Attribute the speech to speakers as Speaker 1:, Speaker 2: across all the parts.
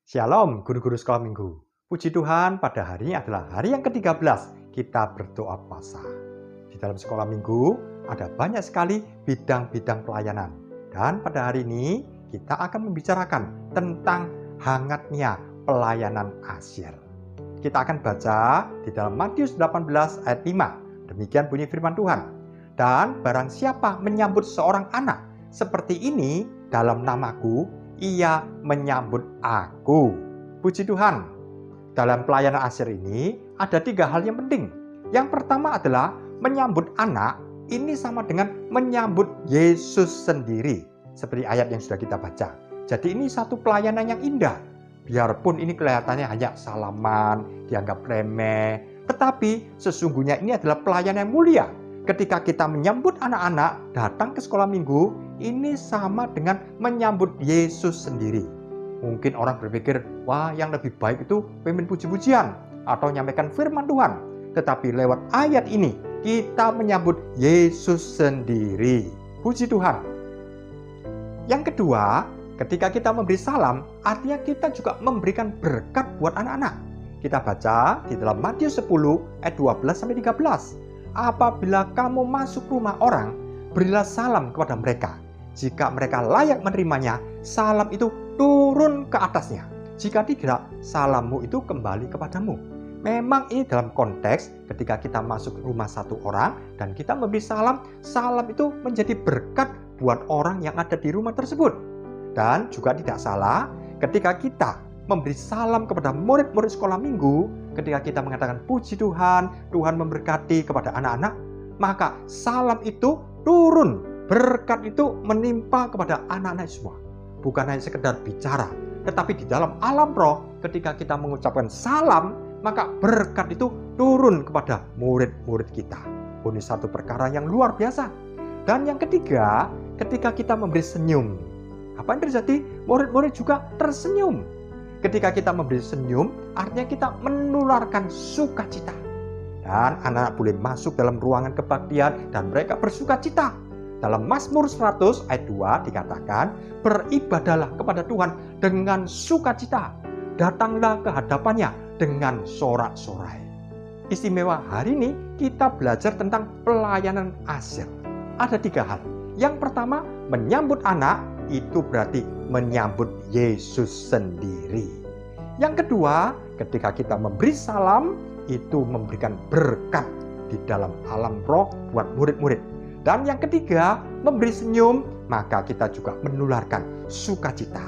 Speaker 1: Shalom guru-guru sekolah minggu. Puji Tuhan, pada hari ini adalah hari yang ke-13 kita berdoa puasa. Di dalam sekolah minggu ada banyak sekali bidang-bidang pelayanan. Dan pada hari ini kita akan membicarakan tentang hangatnya pelayanan asyir. Kita akan baca di dalam Matius 18 ayat 5. Demikian bunyi firman Tuhan. Dan barang siapa menyambut seorang anak seperti ini dalam namaku, ia menyambut aku. Puji Tuhan. Dalam pelayanan asyir ini ada 3 hal yang penting. Yang pertama adalah menyambut anak. Ini sama dengan menyambut Yesus sendiri. Seperti ayat yang sudah kita baca. Jadi ini satu pelayanan yang indah. Biarpun ini kelihatannya hanya salaman, dianggap remeh. Tetapi sesungguhnya ini adalah pelayanan yang mulia. Ketika kita menyambut anak-anak datang ke sekolah minggu, ini sama dengan menyambut Yesus sendiri. Mungkin orang berpikir, wah yang lebih baik itu pemimpin puji-pujian atau menyampaikan firman Tuhan. Tetapi lewat ayat ini, kita menyambut Yesus sendiri. Puji Tuhan. Yang kedua, ketika kita memberi salam, artinya kita juga memberikan berkat buat anak-anak. Kita baca di dalam Matius 10 ayat 12-13. Apabila kamu masuk rumah orang, berilah salam kepada mereka. Jika mereka layak menerimanya, salam itu turun ke atasnya. Jika tidak, salammu itu kembali kepadamu. Memang ini dalam konteks ketika kita masuk rumah satu orang dan kita memberi salam, salam itu menjadi berkat buat orang yang ada di rumah tersebut. Dan juga tidak salah ketika kita memberi salam kepada murid-murid sekolah minggu, ketika kita mengatakan puji Tuhan, Tuhan memberkati kepada anak-anak, maka salam itu turun, berkat itu menimpa kepada anak-anak semua. Bukan hanya sekedar bicara, tetapi di dalam alam roh, ketika kita mengucapkan salam, maka berkat itu turun kepada murid-murid kita. Ini satu perkara yang luar biasa. Dan yang ketiga, ketika kita memberi senyum, apa yang terjadi? Murid-murid juga tersenyum. Ketika kita memberi senyum, artinya kita menularkan sukacita. Dan anak-anak boleh masuk dalam ruangan kebaktian dan mereka bersukacita. Dalam Mazmur 100 ayat 2 dikatakan, beribadahlah kepada Tuhan dengan sukacita. Datanglah ke hadapannya dengan sorak-sorai. Istimewa hari ini kita belajar tentang pelayanan asyir. Ada 3 hal. Yang pertama, menyambut anak itu berarti menyambut Yesus sendiri. Yang kedua, ketika kita memberi salam, itu memberikan berkat di dalam alam roh buat murid-murid. Dan yang ketiga, memberi senyum, maka kita juga menularkan sukacita.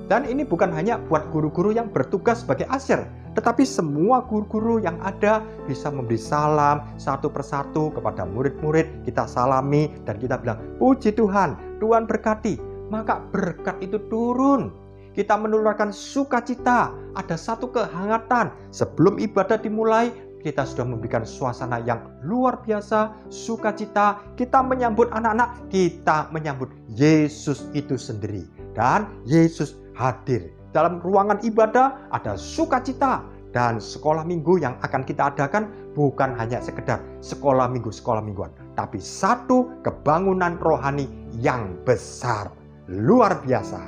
Speaker 1: Dan ini bukan hanya buat guru-guru yang bertugas sebagai asyir, tetapi semua guru-guru yang ada bisa memberi salam satu persatu kepada murid-murid. Kita salami dan kita bilang, puji Tuhan, Tuhan berkati. Maka berkat itu turun. Kita menularkan sukacita. Ada satu kehangatan. Sebelum ibadah dimulai, kita sudah memberikan suasana yang luar biasa, sukacita. Kita menyambut anak-anak, kita menyambut Yesus itu sendiri. Dan Yesus hadir. Dalam ruangan ibadah ada sukacita. Dan sekolah minggu yang akan kita adakan bukan hanya sekedar sekolah mingguan, tapi satu kebangunan rohani yang besar. Luar biasa.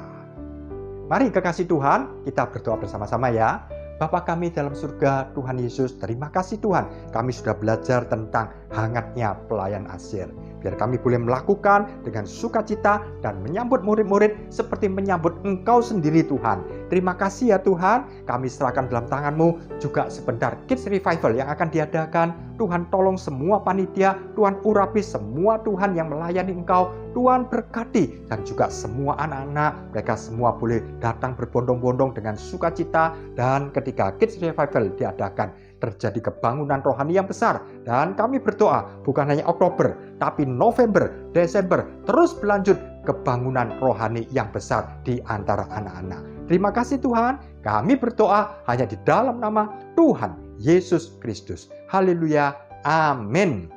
Speaker 1: Mari kekasih Tuhan, kita berdoa bersama-sama ya. Bapa kami dalam surga, Tuhan Yesus, terima kasih Tuhan. Kami sudah belajar tentang hangatnya pelayan asyir. Biar kami boleh melakukan dengan sukacita dan menyambut murid-murid seperti menyambut Engkau sendiri Tuhan. Terima kasih ya Tuhan, kami serahkan dalam tangan-Mu juga sebentar Kids Revival yang akan diadakan. Tuhan tolong semua panitia, Tuhan urapi semua Tuhan yang melayani Engkau. Tuhan berkati dan juga semua anak-anak, mereka semua boleh datang berbondong-bondong dengan sukacita. Dan ketika Kids Revival diadakan, terjadi kebangunan rohani yang besar. Dan kami berdoa bukan hanya Oktober, tapi November, Desember, terus berlanjut kebangunan rohani yang besar di antara anak-anak. Terima kasih Tuhan, kami berdoa hanya di dalam nama Tuhan Yesus Kristus. Haleluya, amin.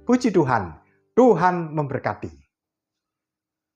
Speaker 1: Puji Tuhan, Tuhan memberkati.